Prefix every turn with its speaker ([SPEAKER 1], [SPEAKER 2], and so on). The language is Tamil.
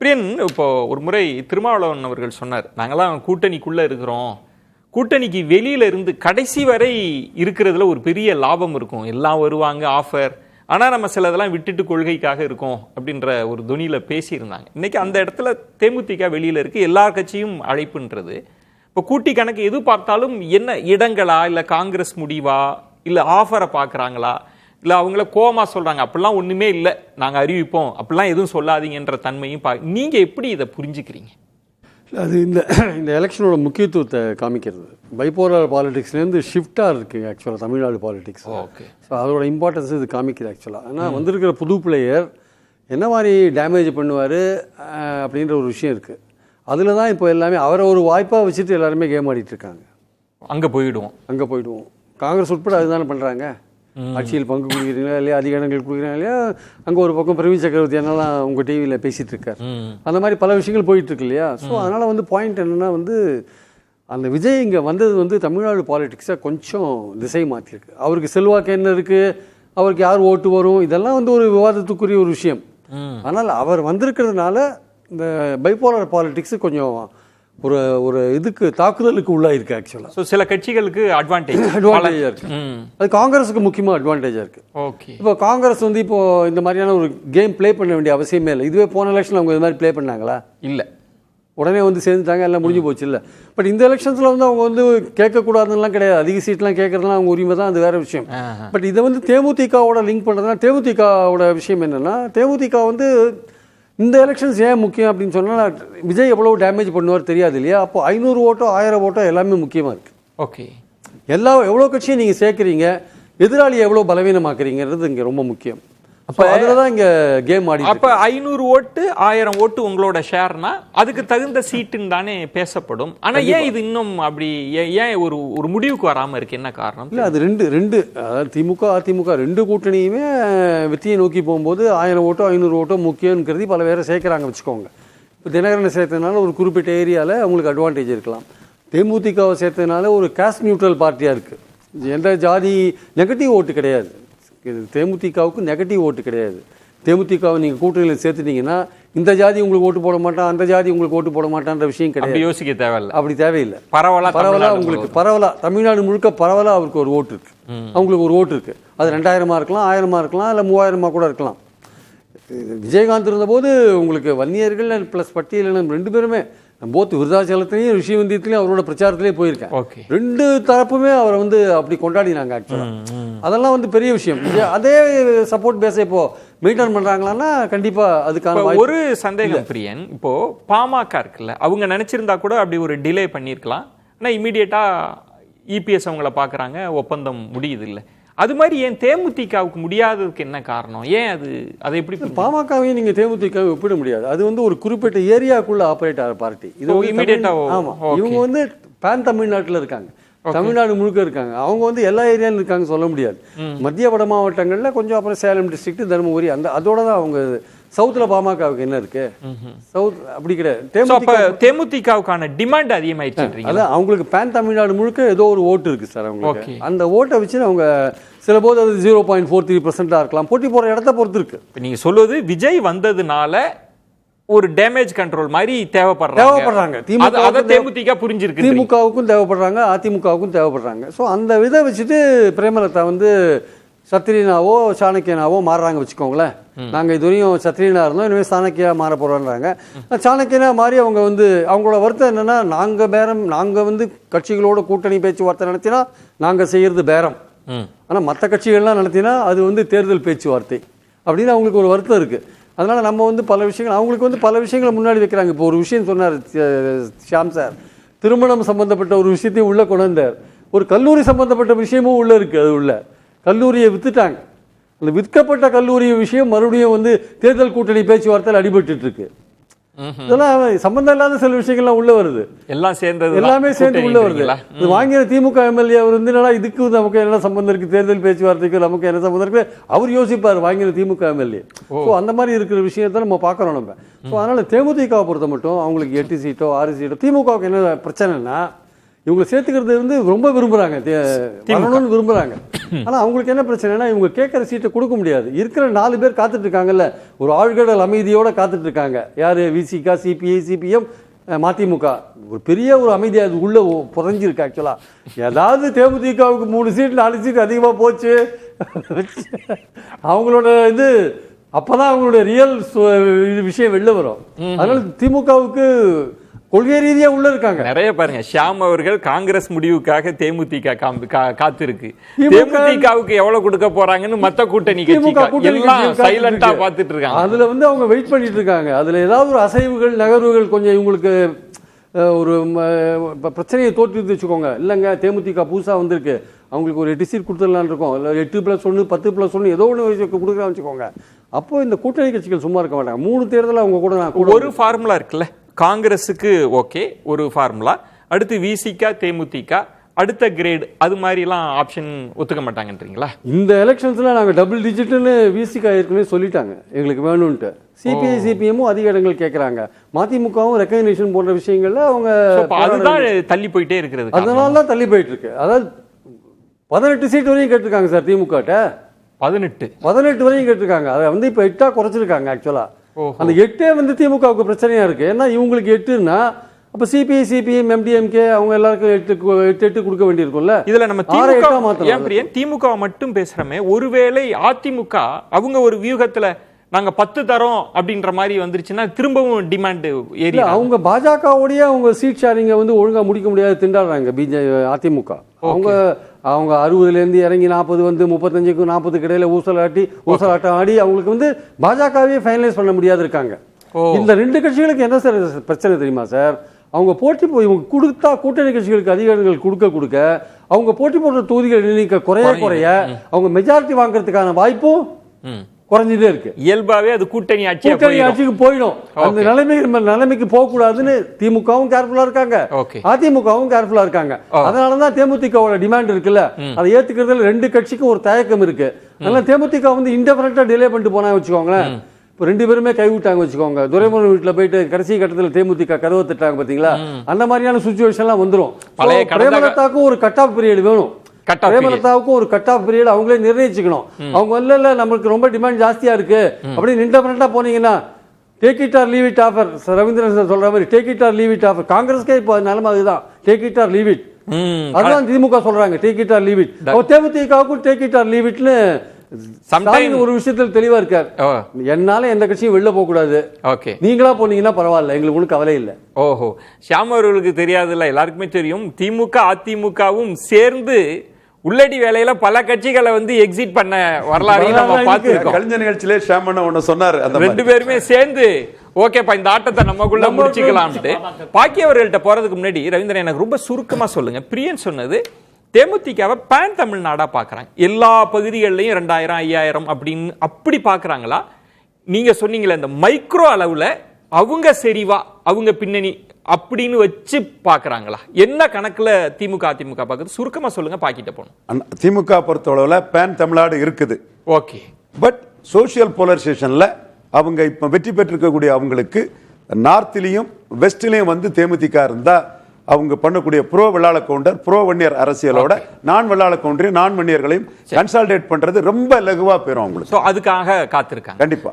[SPEAKER 1] பிரியன், இப்போ ஒரு முறை திருமாவளவன் அவர்கள் சொன்னார், நாங்களாம் கூட்டணிக்குள்ள இருக்கிறோம், கூட்டணிக்கு வெளியில இருந்து கடைசி வரை இருக்கிறதுல ஒரு பெரிய லாபம் இருக்கும், எல்லாம் வருவாங்க ஆஃபர், ஆனா நம்ம சிலதெல்லாம் விட்டுட்டு கொள்கைக்காக இருக்கோம் அப்படின்ற ஒரு துணியில பேசியிருந்தாங்க. இன்னைக்கு அந்த இடத்துல தேமுதிக வெளியில இருக்கு, எல்லா கட்சியும் அழைப்புன்றது. இப்போ கூட்டி கணக்கு எது பார்த்தாலும் என்ன இடங்களா, இல்ல காங்கிரஸ் முடிவா, இல்ல ஆஃபரை பாக்குறாங்களா, இல்லை அவங்கள கோமா சொல்கிறாங்க, அப்படிலாம் ஒன்றுமே இல்லை, நாங்கள் அறிவிப்போம், அப்படிலாம் எதுவும் சொல்லாதீங்கன்ற தன்மையும் நீங்கள் எப்படி இதை புரிஞ்சுக்கிறீங்க?
[SPEAKER 2] அது இந்த எலெக்ஷனோட முக்கியத்துவத்தை காமிக்கிறது. பைபோலார் பாலிடிக்ஸ்லேருந்து ஷிஃப்டாக இருக்குது ஆக்சுவலாக தமிழ்நாடு பாலிடிக்ஸ்.
[SPEAKER 1] ஓகே,
[SPEAKER 2] ஸோ அதோட இம்பார்ட்டன்ஸ் இது காமிக்குது ஆக்சுவலாக. ஆனால் வந்திருக்கிற புது பிளேயர் என்ன மாதிரி டேமேஜ் பண்ணுவார் அப்படின்ற ஒரு விஷயம் இருக்குது. அதில் தான் இப்போ எல்லாமே அவரை ஒரு வாய்ப்பாக வச்சுட்டு எல்லாருமே கேம் ஆடிட்டுருக்காங்க.
[SPEAKER 1] அங்கே போயிடுவோம்
[SPEAKER 2] காங்கிரஸ் உட்பட அதுதானே பண்ணுறாங்க. ஆட்சியில் பங்கு கொடுக்குறீங்களா இல்லையா, அதிகாரங்கள் கொடுக்குறீங்களா இல்லையா, அங்கே ஒரு பக்கம் பிரவீன் சக்கரவர்த்தி என்னெல்லாம் உங்கள் டிவியில் பேசிகிட்டு இருக்கார், அந்த மாதிரி பல விஷயங்கள் போயிட்டுருக்கு இல்லையா. ஸோ அதனால் பாயிண்ட் என்னென்னா அந்த விஜய் இங்கே வந்தது தமிழ்நாடு பாலிடிக்ஸை கொஞ்சம் திசை மாற்றிருக்கு. அவருக்கு செல்வாக்கு என்ன இருக்குது, அவருக்கு யார் ஓட்டு வரும், இதெல்லாம் ஒரு விவாதத்துக்குரிய ஒரு விஷயம். ஆனால் அவர் வந்திருக்கிறதுனால இந்த பைபோலார் பாலிடிக்ஸ் கொஞ்சம் ஒரு இதுக்கு தாக்குதலுக்கு உள்ளாயிருக்கு ஆக்சுவலாக.
[SPEAKER 1] ஸோ சில கட்சிகளுக்கு அட்வான்டேஜாக
[SPEAKER 2] இருக்குது. அது காங்கிரஸுக்கு முக்கியமாக அட்வான்டேஜாக இருக்குது.
[SPEAKER 1] ஓகே,
[SPEAKER 2] இப்போ காங்கிரஸ் இப்போ இந்த மாதிரியான ஒரு கேம் ப்ளே பண்ண வேண்டிய அவசியமே இல்லை. இதுவே போன எலெக்ஷனில் அவங்க இது மாதிரி ப்ளே பண்ணாங்களா?
[SPEAKER 1] இல்லை,
[SPEAKER 2] உடனே சேர்ந்துட்டாங்க, எல்லாம் முடிஞ்சு போச்சு. இல்லை, பட் இந்த எலெக்ஷன்ஸில் அவங்க கேட்கக்கூடாதுன்னெலாம் கிடையாது, அதிக சீட்லாம் கேட்குறதுலாம் அவங்க உரிமை தான், அது வேறு விஷயம். பட் இதை தேமுதிகவோட லிங்க் பண்ணுறதுனா தேமுதிகவோட விஷயம் என்னென்னா, தேமுதிக இந்த எலெக்ஷன்ஸ் ஏன் முக்கியம் அப்படின்னு சொன்னால், விஜய் எவ்வளோ டேமேஜ் பண்ணுவார் தெரியாது இல்லையா. அப்போ 500 ஓட்டோ 1000 ஓட்டோ எல்லாமே முக்கியமாக இருக்குது.
[SPEAKER 1] ஓகே,
[SPEAKER 2] எவ்வளோ கட்சியும் நீங்கள் சேர்க்குறீங்க, எதிராளியை எவ்வளோ பலவீனமாக்குறீங்கிறது இங்கே ரொம்ப முக்கியம். அப்போ அதில் தான் இங்கே கேம் ஆடி.
[SPEAKER 1] அப்போ 500 ஓட்டு 1000 ஓட்டு உங்களோட ஷேர்னா அதுக்கு தகுந்த சீட்டுன்னு தானே பேசப்படும். ஆனால் ஏன் இது இன்னும் அப்படி ஏன் ஒரு முடிவுக்கு வராமல் இருக்கு, என்ன காரணம்?
[SPEAKER 2] இல்லை, அது ரெண்டு அதாவது திமுக அதிமுக ரெண்டு கூட்டணியுமே வெற்றியை நோக்கி போகும்போது 1000 ஓட்டோ 500 ஓட்டோ முக்கியம்ங்கிறது பல பேரை சேர்க்குறாங்க வச்சுக்கோங்க. இப்போ தினகரனை சேர்த்ததுனால ஒரு குறிப்பிட்ட ஏரியாவில் அவங்களுக்கு அட்வான்டேஜ் இருக்கலாம். தேமுதிகவை சேர்த்ததுனால ஒரு காஸ்ட் நியூட்ரல் பார்ட்டியாக இருக்குது. எந்த ஜாதி நெகட்டிவ் ஓட்டு கிடையாது. தேமுதிகவுக்கு நெகட்டிவ் ஓட்டு கிடையாது. தேமுதிகவை நீங்கள் கூட்டணியில் சேர்த்துட்டீங்கன்னா இந்த ஜாதி உங்களுக்கு ஓட்டு போட மாட்டான், அந்த ஜாதி உங்களுக்கு ஓட்டு போட மாட்டான்ற விஷயம் கிடையாது.
[SPEAKER 1] யோசிக்க தேவையில்லை,
[SPEAKER 2] அப்படி தேவையில்லை.
[SPEAKER 1] பரவலா
[SPEAKER 2] உங்களுக்கு தமிழ்நாடு முழுக்க பரவலா அவருக்கு ஒரு ஓட்டு இருக்கு, அவங்களுக்கு ஒரு ஓட்டு இருக்கு. அது 2000 இருக்கலாம், 1000 இருக்கலாம், இல்லை 3000 கூட இருக்கலாம். விஜயகாந்த் இருந்தபோது உங்களுக்கு வன்னியர்கள் ப்ளஸ் பட்டியலினம் ரெண்டு பேருமே போத் விருதாச்சலத்திலையும் ரிஷிவந்தியத்திலையும் அவரோட பிரச்சாரத்திலே போயிருக்கேன். ரெண்டு தரப்புமே அவரை அப்படி கொண்டாடினாங்க ஆக்சுவலாக. அதெல்லாம் பெரிய விஷயம். அதே சப்போர்ட் பேஸை இப்போ மெயின்டைன் பண்றாங்களான்னா கண்டிப்பா அதுக்கான
[SPEAKER 1] ஒரு சந்தேகம் பிரியன். இப்போ பாமக இருக்குல்ல, அவங்க நினைச்சிருந்தா கூட அப்படி ஒரு டிலே பண்ணியிருக்கலாம். ஆனால் இமீடியட்டா இபிஎஸ் அவங்கள பாக்குறாங்க, ஒப்பந்தம் முடியுது இல்லை. அது மாதிரி ஏன் தேமுதிகவுக்கு முடியாததுக்கு என்ன காரணம்? ஏன் அதை எப்படி?
[SPEAKER 2] பாமகவையும் நீங்க தேமுதிகவை ஒப்பிட முடியாது. அது ஒரு குறிப்பிட்ட ஏரியாக்குள்ள ஆப்ரேட் ஆகிற பார்ட்டி. இது இமீடியட்டா ஆமா, இவங்க பேன் தமிழ்நாட்டில் இருக்காங்க, தமிழ்நாடு முழுக்க இருக்காங்க. அவங்க எல்லா ஏரியாலும் இருக்காங்க சொல்ல முடியாது. மத்திய வட மாவட்டங்கள்ல கொஞ்சம், அப்புறம் சேலம் டிஸ்ட்ரிக்ட், தருமபுரி, அதோட தான் அவங்க. சவுத்துல பாமகவுக்கு என்ன இருக்கு? சவுத் அப்படி கிடையாது.
[SPEAKER 1] தேமுதிகவுக்கான டிமாண்ட் அதிகமாயிடுச்சு.
[SPEAKER 2] அதான் அவங்களுக்கு பேன் தமிழ்நாடு முழுக்க ஏதோ ஒரு ஓட்டு இருக்கு சார் அவங்களுக்கு. அந்த ஓட்டை வச்சு அவங்க சில போது அது 0.43% இருக்கலாம். போட்டி போற இடத்த பொறுத்து இருக்கு.
[SPEAKER 1] நீங்க சொல்லுவது விஜய் வந்ததுனால ஒரு டேமேஜ் கண்ட்ரோல் மாதிரி தேவைப்படுறாங்க. தேமுதிக புரிஞ்சிருக்கு,
[SPEAKER 2] திமுகவுக்கும் தேவைப்படுறாங்க, அதிமுகவுக்கும் தேவைப்படுறாங்க. ஸோ அந்த விதை வச்சுட்டு பிரேமலதா சத்ரியனாவோ சாணக்கியனாவோ மாறுறாங்க வச்சுக்கோங்களேன். நாங்கள் இதுவரையும் சத்ரியனா இருந்தோம், இனிமேல் சாணக்கியா மாற போகிறோன்றாங்க. சாணக்கியனா மாதிரி அவங்க அவங்களோட வருத்தம் என்னென்னா, நாங்கள் கட்சிகளோட கூட்டணி பேச்சுவார்த்தை நடத்தினா நாங்கள் செய்கிறது பேரம், ஆனால் மற்ற கட்சிகள்லாம் நடத்தினா அது தேர்தல் பேச்சுவார்த்தை அப்படின்னு அவங்களுக்கு ஒரு வருத்தம் இருக்குது. அதனால் நம்ம பல விஷயங்கள் அவங்களுக்கு பல விஷயங்களை முன்னாடி வைக்கிறாங்க. இப்போ ஒரு விஷயம் சொன்னார் ஷியாம் சார், திருமணம் சம்மந்தப்பட்ட ஒரு விஷயத்தையும் உள்ளே கொண்டு வந்தார். ஒரு கல்லூரி சம்மந்தப்பட்ட விஷயமும் உள்ளே இருக்குது. அது உள்ள கல்லூரியை வித்துட்டாங்க. அந்த விற்கப்பட்ட கல்லூரி விஷயம் மறுபடியும் தேர்தல் கூட்டணி பேச்சுவார்த்தையில் அடிபட்டு இருக்கு. இதெல்லாம் சம்பந்தம் இல்லாத சில விஷயங்கள்லாம் உள்ள வருது. எல்லாமே சேர்ந்து உள்ள வருது. இது வாங்கின திமுக எம்எல்ஏ அவர் இதுக்கு நமக்கு என்ன சம்பந்தம் இருக்கு, தேர்தல் பேச்சுவார்த்தைக்கு நமக்கு என்ன சம்பந்தம் இருக்கு அவர் யோசிப்பார், வாங்கின திமுக எம்எல்ஏ. ஸோ அந்த மாதிரி இருக்கிற விஷயத்த நம்ம பார்க்கறோம் நம்ம. ஸோ அதனால தேமுதிகவை பொறுத்த மட்டும் அவங்களுக்கு 8 சீட்டோ 6 சீட்டோ. திமுகவுக்கு என்ன பிரச்சனைனா, இவங்களை சேர்த்துக்கிறது வந்து ரொம்ப விரும்புகிறாங்க, வரணும்னு விரும்புகிறாங்க. ஆனால் அவங்களுக்கு என்ன பிரச்சனைனா இவங்க கேட்குற சீட்டை கொடுக்க முடியாது. இருக்கிற 4 பேர் காத்துட்டு இருக்காங்கல்ல, ஒரு ஆழ்கடல் அமைதியோடு காத்துட்டு இருக்காங்க. யார்? விசிகா, சிபிஐ, சிபிஎம், மதிமுக. ஒரு பெரிய ஒரு அமைதி அது உள்ளே புதஞ்சிருக்கு. ஆக்சுவலாக ஏதாவது தேமுதிகவுக்கு 3 சீட் 4 சீட் அதிகமாக போச்சு, அவங்களோட இது அப்போதான் அவங்களுடைய ரியல் விஷயம் வெளில வரும். அதனால திமுகவுக்கு கொள்கை ரீதியா உள்ள இருக்காங்க
[SPEAKER 1] நிறைய. பாருங்க, ஷியாம் அவர்கள் காங்கிரஸ் முடிவுக்காக தேமுதிக காத்திருக்கு. தேமுதிகவுக்கு எவ்வளவு கொடுக்க போறாங்கன்னு மத்த கூட்டணி எல்லாம் சைலண்டா பாத்துட்டு இருக்காங்க.
[SPEAKER 2] அதுல வந்து அவங்க வெயிட் பண்ணிட்டு இருக்காங்க. அதுல ஏதாவது ஒரு அசைவுகள் நகர்வுகள் கொஞ்சம் இவங்களுக்கு ஒரு பிரச்சனையை தோற்றுவித்து வச்சுக்கோங்க. இல்லைங்க, தேமுதிக புதுசா வந்திருக்கு, அவங்களுக்கு ஒரு 8 சீட் கொடுத்துடலான்னு இருக்கோம், இல்லை 8+1 10+1 ஏதோ ஒன்று கொடுக்குறான்னு வச்சுக்கோங்க. அப்போ இந்த கூட்டணி கட்சிகள் சும்மா இருக்க மாட்டாங்க. 3 தேர்தல் அவங்க கூட
[SPEAKER 1] ஒரு ஃபார்முலா இருக்குல்ல, காங்கிரஸுக்கு ஓகே ஒரு ஃபார்முலா, அடுத்து விசிகா தேமுதிக அடுத்த கிரேட், அது மாதிரி எல்லாம் ஆப்ஷன் ஒத்துக்க மாட்டாங்கன்றீங்களா?
[SPEAKER 2] இந்த எலெக்ஷன்ஸ்ல நாங்க டபுள் டிஜிட்னு விசிகா ஏற்கனவே சொல்லிட்டாங்க எங்களுக்கு வேணும்ட்டு. சிபிஐ சிபிஎம்மும் அதிக இடங்கள் கேட்கறாங்க, மதிமுகவும் ரெகக்னிஷன் போன்ற விஷயங்கள்ல அவங்க
[SPEAKER 1] அதுதான் தள்ளி போயிட்டே இருக்கிறது.
[SPEAKER 2] அதனால தான் தள்ளி போயிட்டு இருக்கு. அதாவது 18 சீட் வரையும் கேட்டிருக்காங்க சார் திமுக. 18 வரையும் கேட்டிருக்காங்க. அதை வந்து இப்ப 8 குறைச்சிருக்காங்க. ஆக்சுவலா அந்த 8 வந்து திமுகவுக்கு பிரச்சனையா இருக்கு. ஏன்னா இவங்களுக்கு 8ன்னா அப்ப சிபிஐ சிபிஎம் எம்டிஎம்கே அவங்க எல்லாருக்கும் 8 கொடுக்க வேண்டியிருக்கும்ல.
[SPEAKER 1] இதுல நம்ம திமுக மட்டும் பேசுறோமே, ஒருவேளை அதிமுக அவங்க ஒரு வியூகத்துல நாங்க 10 தரோம் அப்படின்ற மாதிரி வந்துருச்சுன்னா திரும்பவும் டிமாண்ட் ஏறி
[SPEAKER 2] அவங்க பாஜகவோடய அவங்க சீட் ஷேரிங்க வந்து ஒழுங்கா முடிக்க முடியாது திண்டாடுறாங்க அதிமுக. அவங்க 60லேருந்து இறங்கி 40 வந்து 35க்கும் 40க்கு இடையில ஊசலாட்டம் ஆடி அவங்களுக்கு வந்து பாஜகவே ஃபைனலைஸ் பண்ண முடியாது இருக்காங்க. இந்த 2 கட்சிகளுக்கு என்ன சார் பிரச்சனை தெரியுமா சார்? அவங்க போட்டி இவங்க கொடுத்தா கூட்டணி கட்சிகளுக்கு அதிகாரங்கள் கொடுக்க அவங்க போட்டி போடுற தொகுதிகள் எண்ணிக்கை குறைய அவங்க மெஜாரிட்டி வாங்குறதுக்கான வாய்ப்பும் குறைஞ்சிட்டே இருக்கு.
[SPEAKER 1] இயல்பாவே அது கூட்டணி
[SPEAKER 2] ஆட்சிக்கு போயிடும். அந்த நிலைமைக்கு போக கூடாதுன்னு திமுகவும் கேர்ஃபுல்லா இருக்காங்க, அதிமுகவும் கேர்ஃபுல்லா இருக்காங்க. அதனாலதான் தேமுதிகவோட டிமாண்ட் இருக்குல்ல, அதை ஏத்துக்கிறதுல 2 கட்சிக்கும் ஒரு தயக்கம் இருக்கு. அதனால தேமுதிக வந்து இன்டெஃபரண்டா டிலே பண்ணிட்டு போனா வச்சுக்கோங்களேன். இப்போ 2 பேருமே கைவிட்டாங்க வச்சுக்கோங்க. துரைமுருகன் வீட்டுல போயிட்டு கடைசி கட்டத்தில் தேமுதிக கதவை தட்டாங்க பாத்தீங்களா, அந்த மாதிரியான சுச்சுவேஷன்லாம் வந்துடும். பிரேமலதாவுக்கும் ஒரு கட் ஆஃப் பீரியட் வேணும். பிரேமலதாவுக்கும் ஒரு கட் ஆஃப் பீரியட் அவங்களே நிர்ணயிச்சுக்கணும். அவங்க இல்ல நம்மளுக்கு ரொம்ப டிமாண்ட் ஜாஸ்தியா இருக்கு அப்படின்னு இன்டெபரண்டா போனீங்கன்னா take it or leave it offer. Ravindran சொல்ற மாதிரி take it or leave it offer. காங்கிரஸ்க்கே இப்போ நிலைமை அதுதான், take it or leave it. அதுதான் திமுக சொல்றாங்க, take it or leave it. தேமுதிகவுக்கும் டேக் இட் ஆர் லீவ் இட்னு ஒரு விஷயத்தில் தெளிவா இருக்கார். என்னால எந்த கட்சியும் வெளில போக கூடாது, நீங்களா போனீங்கன்னா பரவாயில்ல, எங்களுக்கு ஒன்றும் கவலை இல்லை.
[SPEAKER 1] ஓஹோ, ஷியாம் அவர்களுக்கு தெரியாதுல்ல, எல்லாருக்குமே தெரியும். திமுக அதிமுகவும் சேர்ந்து உள்ளடி வேலையில பல கட்சிகளை வந்து எக்ஸிட் பண்ண வரலாறு நம்ம பார்த்திருக்கோம்.
[SPEAKER 3] கலைஞர் நிகழ்ச்சியிலே ஷியாம் ஒன்னு சொன்னாரு,
[SPEAKER 1] 2 பேருமே சேர்ந்து ஓகேப்பா இந்த ஆட்டத்தை நமக்குள்ள முடிச்சுக்கலாம்ட்டு. பாக்கியவர்கள்ட்ட போறதுக்கு முன்னாடி ரவீந்திரன் எனக்கு ரொம்ப சுருக்கமா சொல்லுங்க. பிரியன் சொன்னது தேமுதிகவை பேன் தமிழ்நாடா பாக்குறாங்க, எல்லா பகுதிகளிலையும் 2000 5000 அப்படின்னு அப்படி பாக்குறாங்களா? நீங்க சொன்னீங்களே இந்த மைக்ரோ அளவுல அவங்க செறிவா அவங்க பின்னணி அப்படின்னு வச்சு பாக்குறாங்களா? என்ன கணக்குல திமுக அதிமுக பாக்குது? சுருக்கமா சொல்லுங்க, பாக்கிட்ட போனோம்.
[SPEAKER 3] திமுக பொறுத்தளவுல பேன் தமிழ்நாடு இருக்குது,
[SPEAKER 1] ஓகே.
[SPEAKER 3] பட் சோசியல் போலரைசேஷன்ல அவங்க இப்ப வெற்றி பெற்றிருக்கக்கூடிய அவங்களுக்கு நார்த்லயும் வெஸ்ட்லயும் வந்து தேமுதிக இருந்தா அவங்க பண்ணக்கூடிய ப்ரோ வெள்ளாள கவுண்டர் ப்ரோ வன்னியர் அரசியலோட நான் வெள்ளாள கவுண்டரையும் நான் வன்னியர்களையும் கன்சால்டேட் பண்றது ரொம்ப லகுவா போயிடும் அவங்களுக்கு.
[SPEAKER 1] அதுக்காக காத்திருக்காங்க
[SPEAKER 3] கண்டிப்பா.